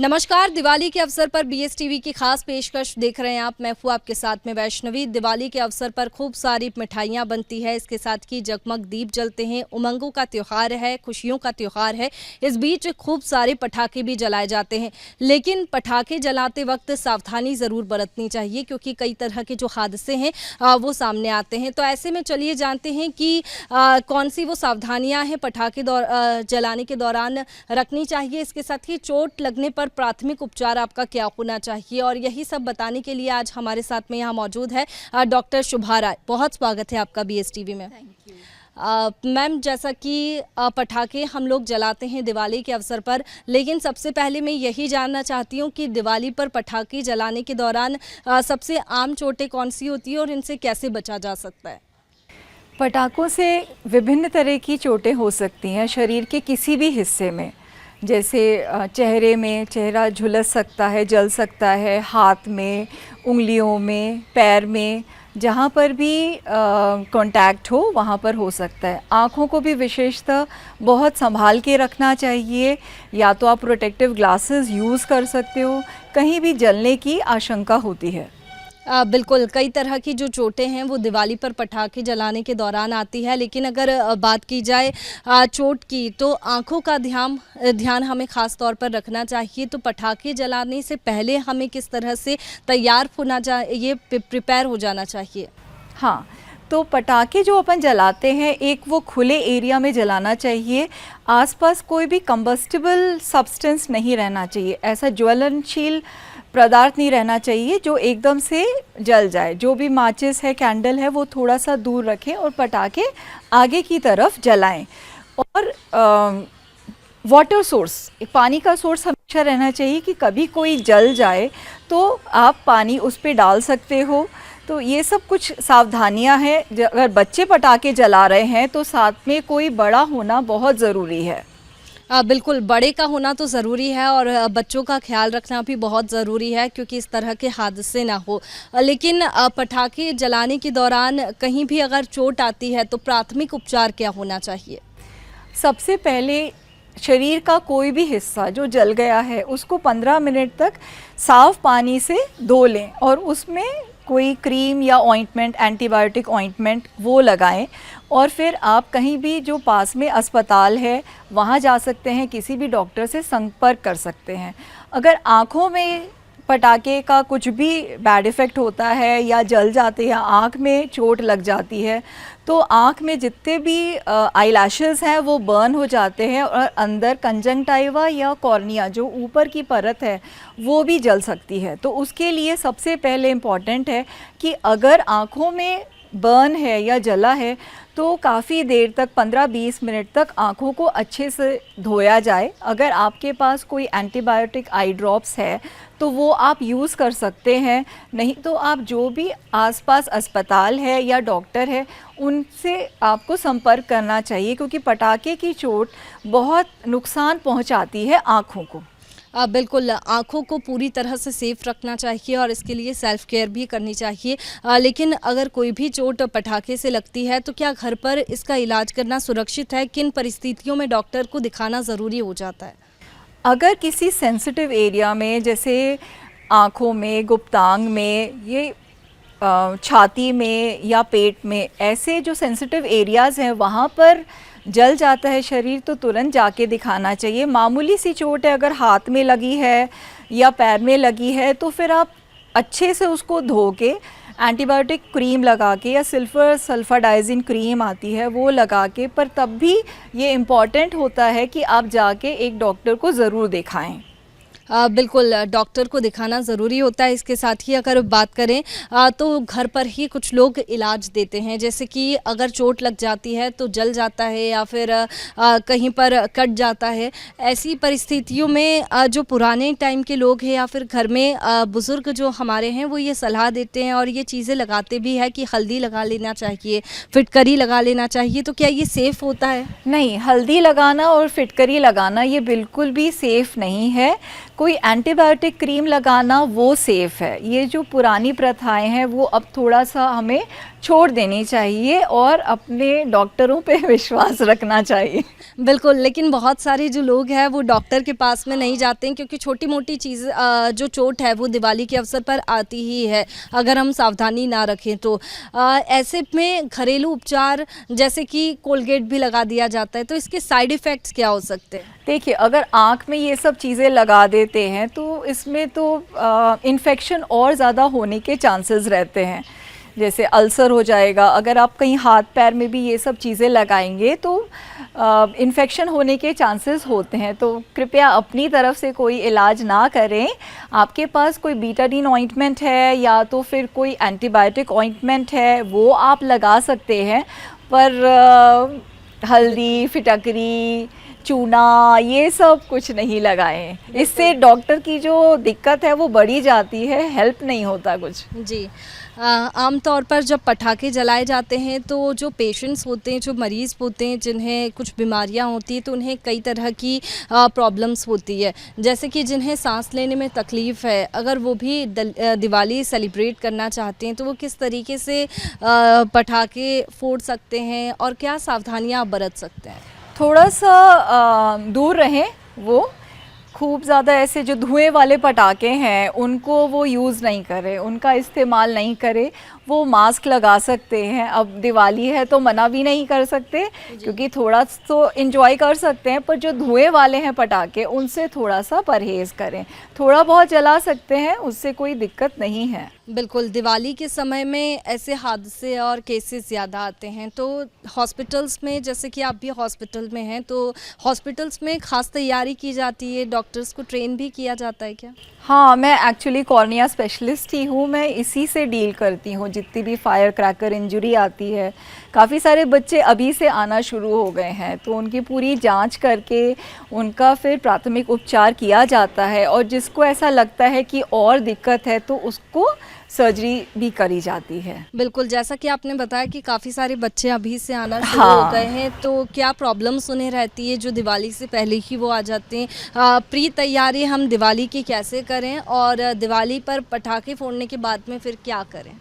नमस्कार। दिवाली के अवसर पर बीएसटीवी की खास पेशकश देख रहे हैं आप। मैं हूँ आपके साथ में वैष्णवी। दिवाली के अवसर पर खूब सारी मिठाइयाँ बनती है, इसके साथ ही जगमग दीप जलते हैं। उमंगों का त्यौहार है, खुशियों का त्यौहार है। इस बीच खूब सारे पटाखे भी जलाए जाते हैं, लेकिन पटाखे जलाते वक्त सावधानी ज़रूर बरतनी चाहिए, क्योंकि कई तरह के जो हादसे हैं वो सामने आते हैं। तो ऐसे में चलिए जानते हैं कि कौन सी वो सावधानियाँ हैं पटाखे जलाने के दौरान रखनी चाहिए। इसके साथ ही चोट लगने पर प्राथमिक उपचार आपका क्या होना चाहिए, और यही सब बताने के लिए आज हमारे साथ में यहाँ मौजूद है डॉक्टर शुभा राय। बहुत स्वागत है आपका बीएसटीवी में। मैम, जैसा कि पटाखे हम लोग जलाते हैं दिवाली के अवसर पर, लेकिन सबसे पहले मैं यही जानना चाहती हूँ कि दिवाली पर पटाखे जलाने के दौरान सबसे आम चोटें कौन सी होती है और इनसे कैसे बचा जा सकता है? पटाखों से विभिन्न तरह की चोटें हो सकती हैं शरीर के किसी भी हिस्से में। जैसे चेहरे में चेहरा झुलस सकता है, जल सकता है, हाथ में, उंगलियों में, पैर में, जहाँ पर भी कांटेक्ट हो वहाँ पर हो सकता है। आँखों को भी विशेषतः बहुत संभाल के रखना चाहिए। या तो आप प्रोटेक्टिव ग्लासेस यूज़ कर सकते हो, कहीं भी जलने की आशंका होती है। बिल्कुल, कई तरह की जो चोटें हैं वो दिवाली पर पटाखे जलाने के दौरान आती है, लेकिन अगर बात की जाए चोट की, तो आँखों का ध्यान हमें ख़ास तौर पर रखना चाहिए। तो पटाखे जलाने से पहले हमें किस तरह से तैयार होना चाहिए, प्रिपेयर हो जाना चाहिए? हाँ, तो पटाखे जो अपन जलाते हैं एक वो खुले एरिया में जलाना चाहिए। आसपास कोई भी कंबस्टिबल सब्सटेंस नहीं रहना चाहिए, ऐसा ज्वलनशील पदार्थ नहीं रहना चाहिए जो एकदम से जल जाए। जो भी माचिस है, कैंडल है, वो थोड़ा सा दूर रखें और पटाखे आगे की तरफ जलाएं। और वाटर सोर्स, पानी का सोर्स हमेशा रहना चाहिए कि कभी कोई जल जाए तो आप पानी उस पर डाल सकते हो। तो ये सब कुछ सावधानियां हैं। अगर बच्चे पटाखे जला रहे हैं तो साथ में कोई बड़ा होना बहुत ज़रूरी है। बिल्कुल, बड़े का होना तो ज़रूरी है और बच्चों का ख्याल रखना भी बहुत ज़रूरी है, क्योंकि इस तरह के हादसे ना हो। लेकिन पटाखे जलाने के दौरान कहीं भी अगर चोट आती है तो प्राथमिक उपचार क्या होना चाहिए? सबसे पहले शरीर का कोई भी हिस्सा जो जल गया है उसको 15 मिनट तक साफ़ पानी से धो लें और उसमें कोई क्रीम या ऑइंटमेंट, एंटीबायोटिक ऑइंटमेंट वो लगाएं। और फिर आप कहीं भी जो पास में अस्पताल है वहाँ जा सकते हैं, किसी भी डॉक्टर से संपर्क कर सकते हैं। अगर आँखों में पटाखे का कुछ भी बैड इफ़ेक्ट होता है या जल जाते हैं, आँख में चोट लग जाती है, तो आँख में जितने भी आईलैशेस हैं वो बर्न हो जाते हैं और अंदर कंजंक्टिवा या कॉर्निया जो ऊपर की परत है वो भी जल सकती है। तो उसके लिए सबसे पहले इम्पॉर्टेंट है कि अगर आँखों में बर्न है या जला है तो काफ़ी देर तक 15-20 मिनट तक आँखों को अच्छे से धोया जाए। अगर आपके पास कोई एंटीबायोटिक आई ड्रॉप्स है तो वो आप यूज़ कर सकते हैं, नहीं तो आप जो भी आसपास अस्पताल है या डॉक्टर है उनसे आपको संपर्क करना चाहिए, क्योंकि पटाखे की चोट बहुत नुकसान पहुंचाती है आँखों को। बिल्कुल, आँखों को पूरी तरह से सेफ रखना चाहिए और इसके लिए सेल्फ केयर भी करनी चाहिए। लेकिन अगर कोई भी चोट पटाखे से लगती है तो क्या घर पर इसका इलाज करना सुरक्षित है? किन परिस्थितियों में डॉक्टर को दिखाना ज़रूरी हो जाता है? अगर किसी सेंसिटिव एरिया में, जैसे आँखों में, गुप्तांग में, ये छाती में या पेट में, ऐसे जो सेंसिटिव एरियाज़ हैं वहाँ पर जल जाता है शरीर, तो तुरंत जाके दिखाना चाहिए। मामूली सी चोट है, अगर हाथ में लगी है या पैर में लगी है तो फिर आप अच्छे से उसको धो के एंटीबायोटिक क्रीम लगा के या सिल्फर सल्फाडाइजिन क्रीम आती है वो लगा के, पर तब भी ये इम्पॉर्टेंट होता है कि आप जाके एक डॉक्टर को ज़रूर दिखाएं। बिल्कुल, डॉक्टर को दिखाना ज़रूरी होता है। इसके साथ ही अगर बात करें तो घर पर ही कुछ लोग इलाज देते हैं, जैसे कि अगर चोट लग जाती है तो जल जाता है या फिर कहीं पर कट जाता है। ऐसी परिस्थितियों में जो पुराने टाइम के लोग हैं या फिर घर में बुज़ुर्ग जो हमारे हैं वो ये सलाह देते हैं और ये चीज़ें लगाते भी है कि हल्दी लगा लेना चाहिए, फिटकरी लगा लेना चाहिए। तो क्या ये सेफ़ होता है? नहीं, हल्दी लगाना और फिटकरी लगाना ये बिल्कुल भी सेफ़ नहीं है। कोई एंटीबायोटिक क्रीम लगाना वो सेफ़ है। ये जो पुरानी प्रथाएं हैं वो अब थोड़ा सा हमें छोड़ देनी चाहिए और अपने डॉक्टरों पे विश्वास रखना चाहिए। बिल्कुल, लेकिन बहुत सारे जो लोग हैं वो डॉक्टर के पास में नहीं जाते हैं क्योंकि छोटी मोटी चीज़ जो चोट है वो दिवाली के अवसर पर आती ही है अगर हम सावधानी ना रखें तो। ऐसे में घरेलू उपचार जैसे कि कोलगेट भी लगा दिया जाता है, तो इसके साइड इफ़ेक्ट्स क्या हो सकते हैं? देखिए, अगर आँख में ये सब चीज़ें लगा देते हैं तो इसमें तो इन्फेक्शन और ज़्यादा होने के चांसेस रहते हैं, जैसे अल्सर हो जाएगा। अगर आप कहीं हाथ पैर में भी ये सब चीज़ें लगाएंगे तो इन्फेक्शन होने के चांसेस होते हैं। तो कृपया अपनी तरफ से कोई इलाज ना करें। आपके पास कोई बीटाडीन ऑइंटमेंट है या तो फिर कोई एंटीबायोटिक ऑइंटमेंट है वो आप लगा सकते हैं, पर हल्दी, फिटकरी, चूना ये सब कुछ नहीं लगाएं। इससे डॉक्टर की जो दिक्कत है वो बढ़ी जाती है, हेल्प नहीं होता कुछ। जी। आमतौर पर जब पटाखे जलाए जाते हैं तो जो पेशेंट्स होते हैं, जो मरीज़ होते हैं जिन्हें कुछ बीमारियां होती हैं तो उन्हें कई तरह की प्रॉब्लम्स होती है, जैसे कि जिन्हें सांस लेने में तकलीफ़ है, अगर वो भी दिवाली सेलिब्रेट करना चाहते हैं तो वो किस तरीके से पटाखे फोड़ सकते हैं और क्या सावधानियां आप बरत सकते हैं? थोड़ा सा दूर रहें, वो खूब ज़्यादा ऐसे जो धुएं वाले पटाखे हैं उनको वो यूज़ नहीं करें, उनका इस्तेमाल नहीं करें। वो मास्क लगा सकते हैं। अब दिवाली है तो मना भी नहीं कर सकते क्योंकि थोड़ा तो एंजॉय कर सकते हैं, पर जो धुएं वाले हैं पटाखे उनसे थोड़ा सा परहेज़ करें। थोड़ा बहुत जला सकते हैं, उससे कोई दिक्कत नहीं है। बिल्कुल, दिवाली के समय में ऐसे हादसे और केसेस ज़्यादा आते हैं, तो हॉस्पिटल्स में, जैसे कि आप भी हॉस्पिटल में हैं, तो हॉस्पिटल्स में ख़ास तैयारी की जाती है, डॉक्टर्स को ट्रेन भी किया जाता है क्या? हाँ, मैं एक्चुअली कॉर्निया स्पेशलिस्ट ही हूँ, मैं इसी से डील करती हूँ। जितनी भी फायर क्रैकर इंजरी आती है, काफ़ी सारे बच्चे अभी से आना शुरू हो गए हैं, तो उनकी पूरी जांच करके उनका फिर प्राथमिक उपचार किया जाता है और जिसको ऐसा लगता है कि और दिक्कत है तो उसको सर्जरी भी करी जाती है। बिल्कुल, जैसा कि आपने बताया कि काफ़ी सारे बच्चे अभी से आना शुरू हाँ। हो गए हैं, तो क्या प्रॉब्लम्स उन्हें रहती है जो दिवाली से पहले ही वो आ जाते हैं? प्री तैयारी हम दिवाली की कैसे करें और दिवाली पर पटाखे फोड़ने के बाद में फिर क्या करें?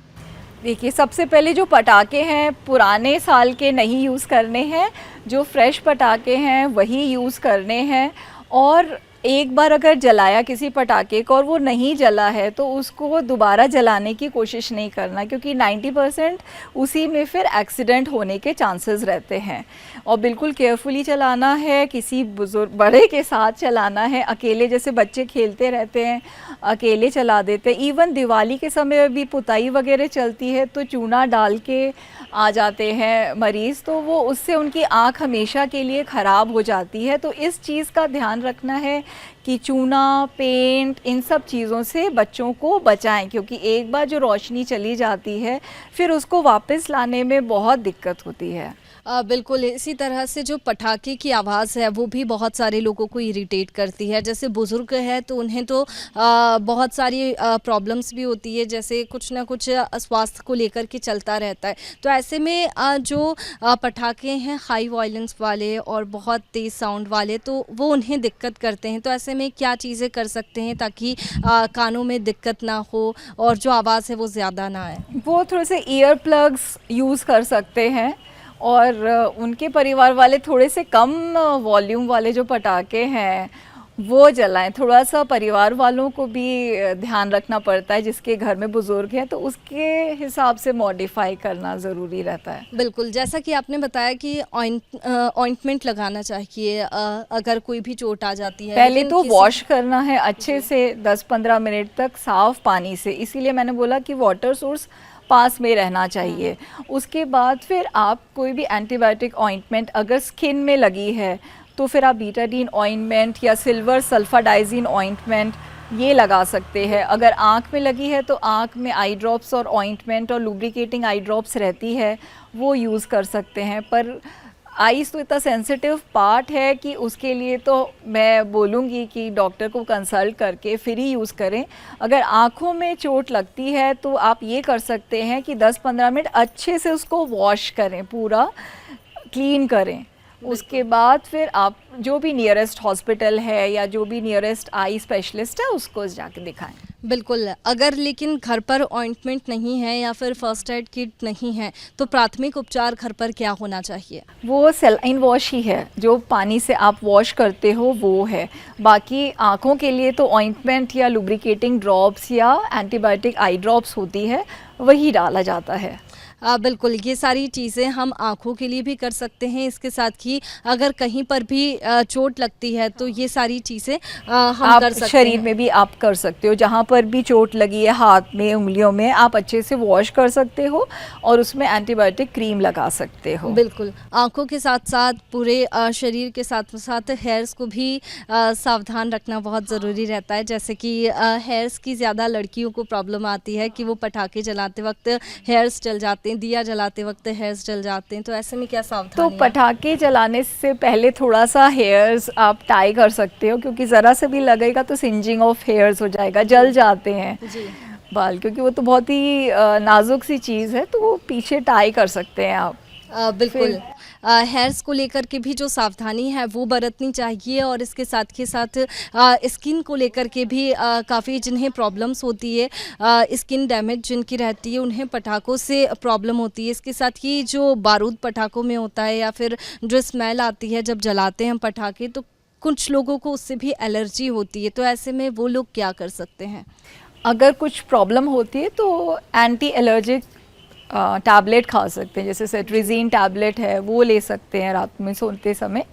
देखिए, सबसे पहले जो पटाखे हैं पुराने साल के नहीं यूज़ करने हैं, जो फ्रेश पटाखे हैं वही यूज़ करने हैं। और एक बार अगर जलाया किसी पटाखे को और वो नहीं जला है तो उसको दोबारा जलाने की कोशिश नहीं करना, क्योंकि 90% उसी में फिर एक्सीडेंट होने के चांसेस रहते हैं। और बिल्कुल केयरफुली चलाना है, किसी बुजुर्ग बड़े के साथ चलाना है। अकेले, जैसे बच्चे खेलते रहते हैं अकेले चला देते हैं। इवन दिवाली के समय भी पुताई वगैरह चलती है तो चूना डाल के आ जाते हैं मरीज़, तो वो उससे उनकी आँख हमेशा के लिए ख़राब हो जाती है। तो इस चीज़ का ध्यान रखना है कि चूना, पेंट, इन सब चीज़ों से बच्चों को बचाएं, क्योंकि एक बार जो रोशनी चली जाती है फिर उसको वापस लाने में बहुत दिक्कत होती है। बिल्कुल, इसी तरह से जो पटाखे की आवाज़ है वो भी बहुत सारे लोगों को इरिटेट करती है। जैसे बुज़ुर्ग है तो उन्हें तो बहुत सारी प्रॉब्लम्स भी होती है, जैसे कुछ ना कुछ स्वास्थ्य को लेकर के चलता रहता है। तो ऐसे में जो पटाखे हैं हाई वॉयलेंस वाले और बहुत तेज़ साउंड वाले, तो वो उन्हें दिक्कत करते हैं। तो ऐसे में क्या चीज़ें कर सकते हैं ताकि कानों में दिक्कत ना हो और जो आवाज़ है वो ज़्यादा ना आए? वो थोड़े से ईयर प्लग्स यूज़ कर सकते हैं और उनके परिवार वाले थोड़े से कम वॉल्यूम वाले जो पटाखे हैं वो जलाएं। थोड़ा सा परिवार वालों को भी ध्यान रखना पड़ता है, जिसके घर में बुजुर्ग हैं तो उसके हिसाब से मॉडिफाई करना ज़रूरी रहता है। बिल्कुल, जैसा कि आपने बताया कि ऑइंटमेंट लगाना चाहिए अगर कोई भी चोट आ जाती है। पहले लेकिन तो किसी- वॉश करना है अच्छे से 10-15 मिनट तक साफ़ पानी से, इसीलिए मैंने बोला कि वाटर सोर्स पास में रहना चाहिए। उसके बाद फिर आप कोई भी एंटीबायोटिक ऑइंटमेंट अगर स्किन में लगी है तो फिर आप बीटाडीन ऑइंटमेंट या सिल्वर सल्फाडाइजिन ऑइंटमेंट ये लगा सकते हैं। अगर आँख में लगी है तो आँख में आई ड्रॉप्स और ऑइंटमेंट और लुब्रिकेटिंग आई ड्रॉप्स रहती है वो यूज़ कर सकते हैं। पर आईज़ तो इतना सेंसिटिव पार्ट है कि उसके लिए तो मैं बोलूँगी कि डॉक्टर को कंसल्ट करके फिर ही यूज़ करें। अगर आँखों में चोट लगती है तो आप ये कर सकते हैं कि 10-15 मिनट अच्छे से उसको वॉश करें, पूरा क्लीन करें। उसके बाद फिर आप जो भी नियरेस्ट हॉस्पिटल है या जो भी नियरेस्ट आई स्पेशलिस्ट है उसको जाके दिखाएं। बिल्कुल, अगर लेकिन घर पर ऑइंटमेंट नहीं है या फिर फर्स्ट एड किट नहीं है, तो प्राथमिक उपचार घर पर क्या होना चाहिए? वो सेलाइन वॉश ही है, जो पानी से आप वॉश करते हो वो है। बाकी आँखों के लिए तो ऑइंटमेंट या लुब्रिकेटिंग ड्रॉप्स या एंटीबायोटिक आई ड्रॉप्स होती है, वही डाला जाता है। बिल्कुल, ये सारी चीज़ें हम आँखों के लिए भी कर सकते हैं, इसके साथ ही अगर कहीं पर भी चोट लगती है तो ये सारी चीज़ें हम आप कर सकते शरीर हैं। में भी आप कर सकते हो, जहाँ पर भी चोट लगी है हाथ में, उंगलियों में, आप अच्छे से वॉश कर सकते हो और उसमें एंटीबायोटिक क्रीम लगा सकते हो। बिल्कुल, आँखों के साथ-साथ पूरे शरीर के साथ-साथ हेयर्स को भी सावधान रखना बहुत ज़रूरी रहता है। जैसे कि हेयर्स की ज़्यादा लड़कियों को प्रॉब्लम आती है कि वो पटाखे जलाते वक़्त हेयर्स जल जाते हैं, दिया जलाते वक़्त हेयर्स जल जाते हैं, तो ऐसे में क्या तो सावधानी है? पटाखे जलाने से पहले थोड़ा सा हेयर्स आप टाई कर सकते हो, क्योंकि ज़रा से भी लगेगा तो सिंजिंग ऑफ हेयर्स हो जाएगा, जल जाते हैं जी। बाल, क्योंकि वो तो बहुत ही नाजुक सी चीज़ है, तो वो पीछे टाई कर सकते हैं आप। बिल्कुल, हेयर्स को लेकर के भी जो सावधानी है वो बरतनी चाहिए और इसके साथ के साथ स्किन को लेकर के भी काफ़ी जिन्हें प्रॉब्लम्स होती है, स्किन डैमेज जिनकी रहती है, उन्हें पटाखों से प्रॉब्लम होती है। इसके साथ ही जो बारूद पटाखों में होता है या फिर जो स्मेल आती है जब जलाते हैं हम पटाखे, तो कुछ लोगों को उससे भी एलर्जी होती है, तो ऐसे में वो लोग क्या कर सकते हैं? अगर कुछ प्रॉब्लम होती है तो एंटी एलर्जिक टैबलेट खा सकते हैं, जैसे सेट्रिजीन टैबलेट है वो ले सकते हैं रात में सोते समय,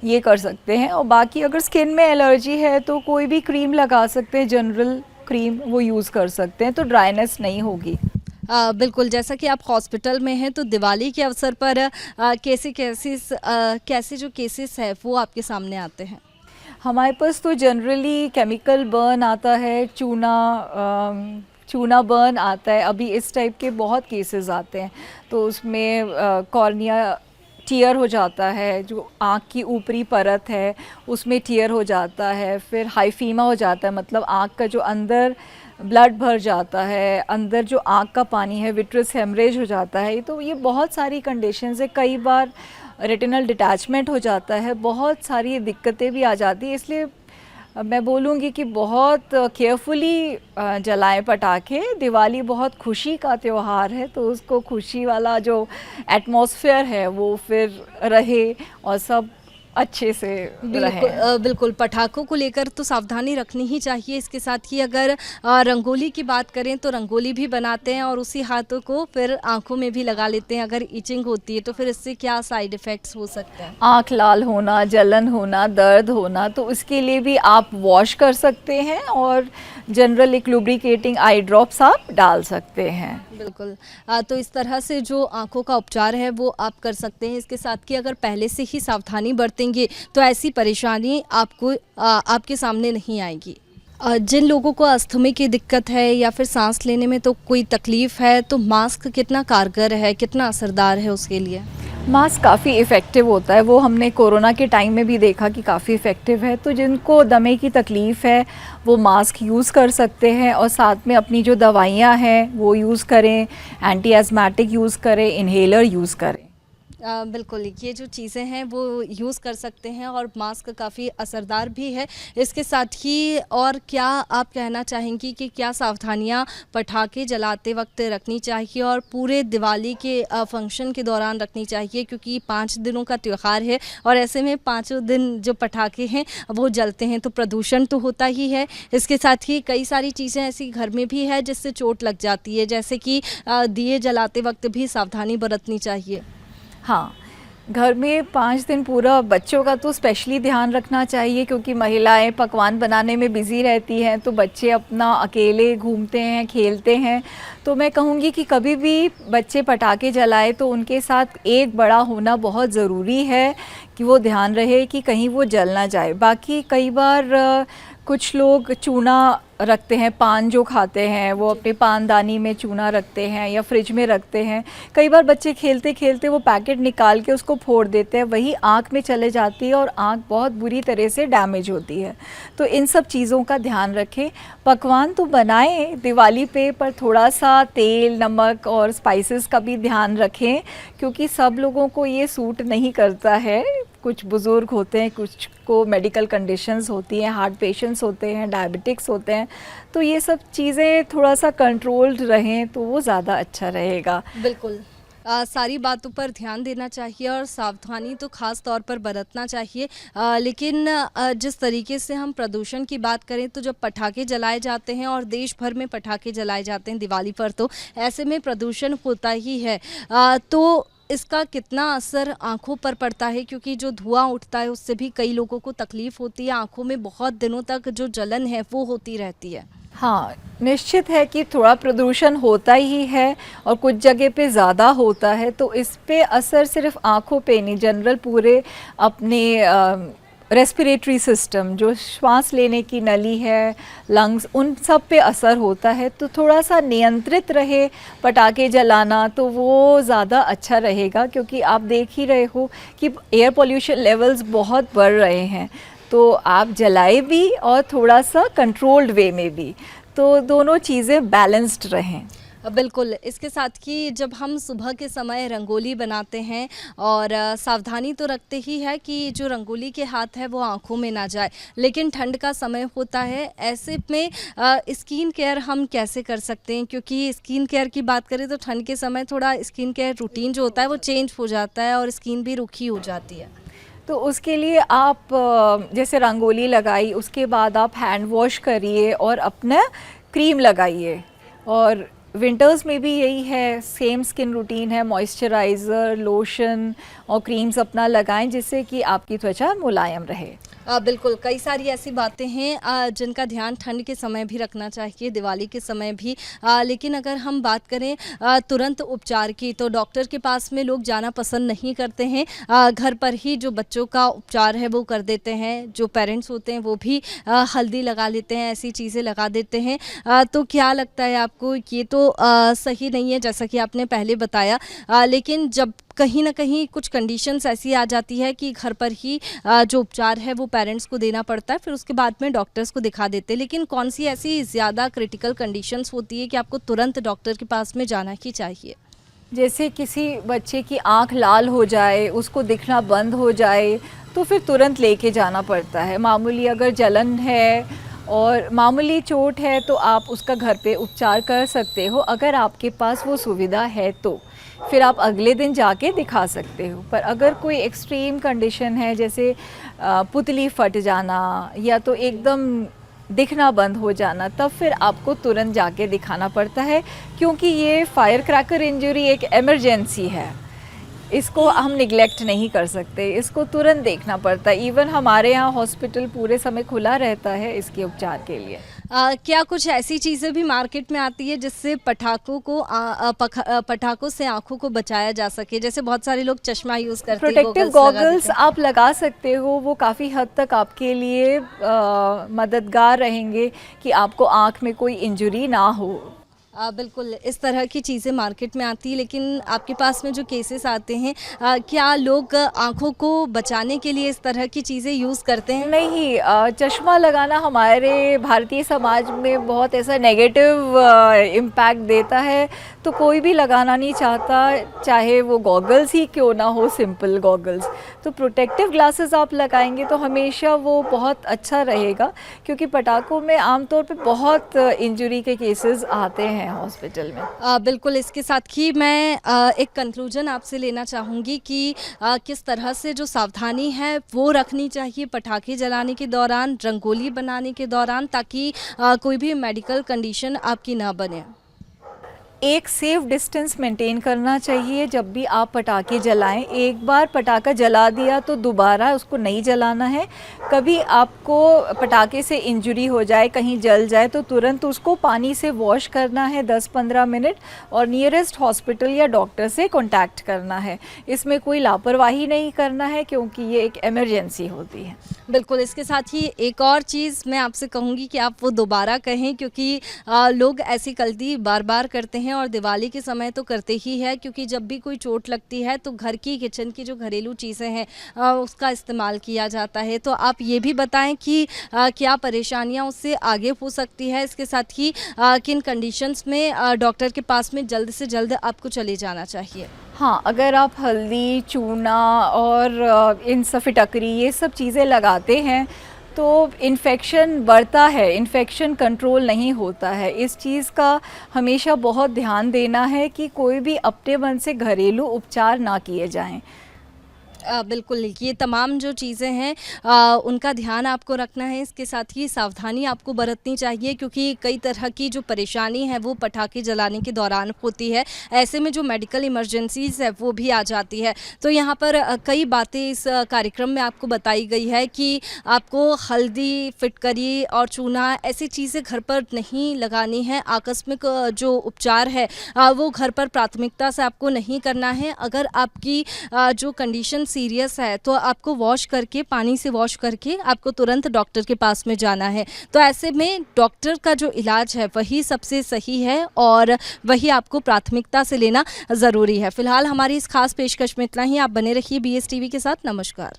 ये कर सकते हैं। और बाकी अगर स्किन में एलर्जी है तो कोई भी क्रीम लगा सकते हैं, जनरल क्रीम वो यूज़ कर सकते हैं, तो ड्राइनेस नहीं होगी। बिल्कुल, जैसा कि आप हॉस्पिटल में हैं तो दिवाली के अवसर पर कैसे जो केसेस है वो आपके सामने आते हैं? हमारे पास तो जनरली केमिकल बर्न आता है, चूना बर्न आता है, अभी इस टाइप के बहुत केसेस आते हैं। तो उसमें कॉर्निया टियर हो जाता है, जो आँख की ऊपरी परत है उसमें टियर हो जाता है, फिर हाइफीमा हो जाता है, मतलब आँख का जो अंदर ब्लड भर जाता है, अंदर जो आँख का पानी है विट्रस हेमरेज हो जाता है। तो ये बहुत सारी कंडीशंस है, कई बार रेटिनल डिटैचमेंट हो जाता है, बहुत सारी दिक्कतें भी आ जाती है। इसलिए मैं बोलूँगी कि बहुत केयरफुली जलाएं पटाखे। दिवाली बहुत खुशी का त्यौहार है, तो उसको खुशी वाला जो एटमॉस्फेयर है वो फिर रहे और सब अच्छे से रहें। बिल्कुल, पटाखों को लेकर तो सावधानी रखनी ही चाहिए। इसके साथ ही अगर रंगोली की बात करें तो रंगोली भी बनाते हैं और उसी हाथों को फिर आँखों में भी लगा लेते हैं। अगर इचिंग होती है तो फिर इससे क्या साइड इफ़ेक्ट्स हो सकते हैं? आँख लाल होना, जलन होना, दर्द होना, तो उसके लिए भी आप वॉश कर सकते हैं और जनरल एक लुब्रिकेटिंग आई ड्रॉप्स आप डाल सकते हैं। बिल्कुल, तो इस तरह से जो आँखों का उपचार है वो आप कर सकते हैं। इसके साथ कि अगर पहले से ही सावधानी बरतेंगे तो ऐसी परेशानी आपको आपके सामने नहीं आएगी। जिन लोगों को अस्थमा की दिक्कत है या फिर सांस लेने में तो कोई तकलीफ़ है, तो मास्क कितना कारगर है, कितना असरदार है उसके लिए? मास्क काफ़ी इफ़ेक्टिव होता है, वो हमने कोरोना के टाइम में भी देखा कि काफ़ी इफ़ेक्टिव है। तो जिनको दमे की तकलीफ़ है वो मास्क यूज़ कर सकते हैं और साथ में अपनी जो दवाइयाँ हैं वो यूज़ करें, एंटी एज़मेटिक यूज़ करें, इन्हेलर यूज़ करें। बिल्कुल, ये जो चीज़ें हैं वो यूज़ कर सकते हैं और मास्क काफ़ी असरदार भी है। इसके साथ ही और क्या आप कहना चाहेंगी कि क्या सावधानियाँ पटाखे जलाते वक़्त रखनी चाहिए और पूरे दिवाली के फंक्शन के दौरान रखनी चाहिए? क्योंकि 5 दिनों का त्यौहार है और ऐसे में पाँचों दिन जो पटाखे हैं वो जलते हैं, तो प्रदूषण तो होता ही है। इसके साथ ही कई सारी चीज़ें ऐसी घर में भी है जिससे चोट लग जाती है, जैसे कि दिए जलाते वक़्त भी सावधानी बरतनी चाहिए। हाँ, घर में 5 दिन पूरा बच्चों का तो स्पेशली ध्यान रखना चाहिए, क्योंकि महिलाएं पकवान बनाने में बिज़ी रहती हैं, तो बच्चे अपना अकेले घूमते हैं, खेलते हैं। तो मैं कहूँगी कि कभी भी बच्चे पटाखे जलाए तो उनके साथ एक बड़ा होना बहुत ज़रूरी है, कि वो ध्यान रहे कि कहीं वो जल ना जाए। बाकी कई बार कुछ लोग चूना रखते हैं, पान जो खाते हैं वो अपने पानदानी में चूना रखते हैं या फ्रिज में रखते हैं। कई बार बच्चे खेलते खेलते वो पैकेट निकाल के उसको फोड़ देते हैं, वही आँख में चले जाती है और आँख बहुत बुरी तरह से डैमेज होती है। तो इन सब चीज़ों का ध्यान रखें। पकवान तो बनाएं दिवाली पे, पर थोड़ा सा तेल, नमक और स्पाइसेस का भी ध्यान रखें, क्योंकि सब लोगों को ये सूट नहीं करता है। कुछ बुज़ुर्ग होते हैं, कुछ को मेडिकल कंडीशंस होती हैं, हार्ट पेशेंट्स होते हैं, डायबिटिक्स होते हैं, तो ये सब चीज़ें थोड़ा सा कंट्रोल्ड रहें तो वो ज़्यादा अच्छा रहेगा। बिल्कुल। सारी बातों पर ध्यान देना चाहिए और सावधानी तो ख़ास तौर पर बरतना चाहिए। लेकिन जिस तरीके से हम प्रदूषण की बात करें तो जब पटाखे जलाए जाते हैं और देश भर में पटाखे जलाए जाते हैं दिवाली पर, तो ऐसे में प्रदूषण होता ही है। तो इसका कितना असर आँखों पर पड़ता है, क्योंकि जो धुआँ उठता है उससे भी कई लोगों को तकलीफ़ होती है, आँखों में बहुत दिनों तक जो जलन है वो होती रहती है। हाँ, निश्चित है कि थोड़ा प्रदूषण होता ही है और कुछ जगह पे ज़्यादा होता है, तो इस पे असर सिर्फ आँखों पे नहीं, जनरल पूरे अपने रेस्पिरेटरी सिस्टम, जो श्वास लेने की नली है, लंग्स, उन सब पे असर होता है। तो थोड़ा सा नियंत्रित रहे पटाखे जलाना तो वो ज़्यादा अच्छा रहेगा, क्योंकि आप देख ही रहे हो कि एयर पोल्यूशन लेवल्स बहुत बढ़ रहे हैं। तो आप जलाए भी और थोड़ा सा कंट्रोल्ड वे में भी, तो दोनों चीज़ें बैलेंस्ड रहें। बिल्कुल। इसके साथ कि जब हम सुबह के समय रंगोली बनाते हैं और सावधानी तो रखते ही है कि जो रंगोली के हाथ है वो आँखों में ना जाए, लेकिन ठंड का समय होता है, ऐसे में स्किन केयर हम कैसे कर सकते हैं? क्योंकि स्किन केयर की बात करें तो ठंड के समय थोड़ा स्किन केयर रूटीन जो होता है वो चेंज हो जाता है और स्किन भी रुखी हो जाती है। तो उसके लिए आप जैसे रंगोली लगाई, उसके बाद आप हैंड वॉश करिए और अपना क्रीम लगाइए। और विंटर्स में भी यही है, सेम स्किन रूटीन है, मॉइस्चराइज़र, लोशन और क्रीम्स अपना लगाएं जिससे कि आपकी त्वचा मुलायम रहे। बिल्कुल, कई सारी ऐसी बातें हैं जिनका ध्यान ठंड के समय भी रखना चाहिए, दिवाली के समय भी। लेकिन अगर हम बात करें तुरंत उपचार की, तो डॉक्टर के पास में लोग जाना पसंद नहीं करते हैं। घर पर ही जो बच्चों का उपचार है वो कर देते हैं, जो पेरेंट्स होते हैं वो भी हल्दी लगा लेते हैं, ऐसी चीज़ें लगा देते हैं। तो क्या लगता है आपको, ये तो सही नहीं है जैसा कि आपने पहले बताया, लेकिन जब कहीं ना कहीं कुछ कंडीशंस ऐसी आ जाती है कि घर पर ही जो उपचार है वो पेरेंट्स को देना पड़ता है, फिर उसके बाद में डॉक्टर्स को दिखा देते हैं, लेकिन कौन सी ऐसी ज़्यादा क्रिटिकल कंडीशंस होती है कि आपको तुरंत डॉक्टर के पास में जाना ही चाहिए? जैसे किसी बच्चे की आंख लाल हो जाए, उसको दिखना बंद हो जाए, तो फिर तुरंत लेके जाना पड़ता है। मामूली अगर जलन है और मामूली चोट है तो आप उसका घर पे उपचार कर सकते हो, अगर आपके पास वो सुविधा है तो फिर आप अगले दिन जाके दिखा सकते हो। पर अगर कोई एक्सट्रीम कंडीशन है, जैसे पुतली फट जाना या तो एकदम दिखना बंद हो जाना, तब फिर आपको तुरंत जाके दिखाना पड़ता है, क्योंकि ये फायर क्रैकर इंजरी एक इमरजेंसी है, इसको हम निगलेक्ट नहीं कर सकते, इसको तुरंत देखना पड़ता है। इवन हमारे यहाँ हॉस्पिटल पूरे समय खुला रहता है इसके उपचार के लिए। क्या कुछ ऐसी चीज़ें भी मार्केट में आती है जिससे पटाखों से आँखों को बचाया जा सके? जैसे बहुत सारे लोग चश्मा यूज़ करते हैं, प्रोटेक्टिव गॉगल्स आप लगा सकते हो, वो काफ़ी हद तक आपके लिए मददगार रहेंगे कि आपको आँख में कोई इंजरी ना हो। बिल्कुल, इस तरह की चीज़ें मार्केट में आती है, लेकिन आपके पास में जो केसेस आते हैं, क्या लोग आँखों को बचाने के लिए इस तरह की चीज़ें यूज़ करते हैं? नहीं, चश्मा लगाना हमारे भारतीय समाज में बहुत ऐसा नेगेटिव इम्पैक्ट देता है, तो कोई भी लगाना नहीं चाहता, चाहे वो गॉगल्स ही क्यों ना हो, सिंपल गॉगल्स। तो प्रोटेक्टिव ग्लासेस आप लगाएंगे तो हमेशा वो बहुत अच्छा रहेगा, क्योंकि पटाखों में आमतौर पे बहुत इंजरी के केसेस आते हैं हॉस्पिटल में। बिल्कुल, इसके साथ ही मैं एक कंक्लूजन आपसे लेना चाहूँगी कि किस तरह से जो सावधानी है वो रखनी चाहिए पटाखे जलाने के दौरान, रंगोली बनाने के दौरान, ताकि कोई भी मेडिकल कंडीशन आपकी ना बने। एक सेफ डिस्टेंस मेंटेन करना चाहिए जब भी आप पटाखे जलाएं। एक बार पटाखा जला दिया तो दोबारा उसको नहीं जलाना है। कभी आपको पटाखे से इंजरी हो जाए, कहीं जल जाए, तो तुरंत उसको पानी से वॉश करना है 10-15 मिनट और नियरेस्ट हॉस्पिटल या डॉक्टर से कांटेक्ट करना है। इसमें कोई लापरवाही नहीं करना है, क्योंकि ये एक इमरजेंसी होती है। बिल्कुल, इसके साथ ही एक और चीज़ मैं आपसे कहूँगी कि आप वो दोबारा कहें, क्योंकि लोग ऐसी गलती बार बार करते हैं और दिवाली के समय तो करते ही है, क्योंकि जब भी कोई चोट लगती है तो घर की किचन की जो घरेलू चीज़ें हैं उसका इस्तेमाल किया जाता है। तो आप ये भी बताएं कि क्या परेशानियां उससे आगे हो सकती है, इसके साथ ही किन कंडीशंस में डॉक्टर के पास में जल्द से जल्द आपको चले जाना चाहिए? हाँ, अगर आप हल्दी, चूना और इन सब फिटकरी ये सब चीज़ें लगाते हैं तो इन्फेक्शन बढ़ता है, इन्फेक्शन कंट्रोल नहीं होता है। इस चीज़ का हमेशा बहुत ध्यान देना है कि कोई भी अपने मन से घरेलू उपचार ना किए जाएं। बिल्कुल, ये तमाम जो चीज़ें हैं उनका ध्यान आपको रखना है। इसके साथ ही सावधानी आपको बरतनी चाहिए, क्योंकि कई तरह की जो परेशानी है वो पटाखे जलाने के दौरान होती है। ऐसे में जो मेडिकल इमरजेंसीज़ है वो भी आ जाती है। तो यहाँ पर कई बातें इस कार्यक्रम में आपको बताई गई है कि आपको हल्दी, फिटकरी और चूना ऐसी चीज़ें घर पर नहीं लगानी है। आकस्मिक जो उपचार है वो घर पर प्राथमिकता से आपको नहीं करना है। अगर आपकी जो कंडीशन सीरियस है तो आपको पानी से वॉश करके आपको तुरंत डॉक्टर के पास में जाना है। तो ऐसे में डॉक्टर का जो इलाज है वही सबसे सही है और वही आपको प्राथमिकता से लेना ज़रूरी है। फिलहाल हमारी इस खास पेशकश में इतना ही। आप बने रहिए BS टीवी के साथ। नमस्कार।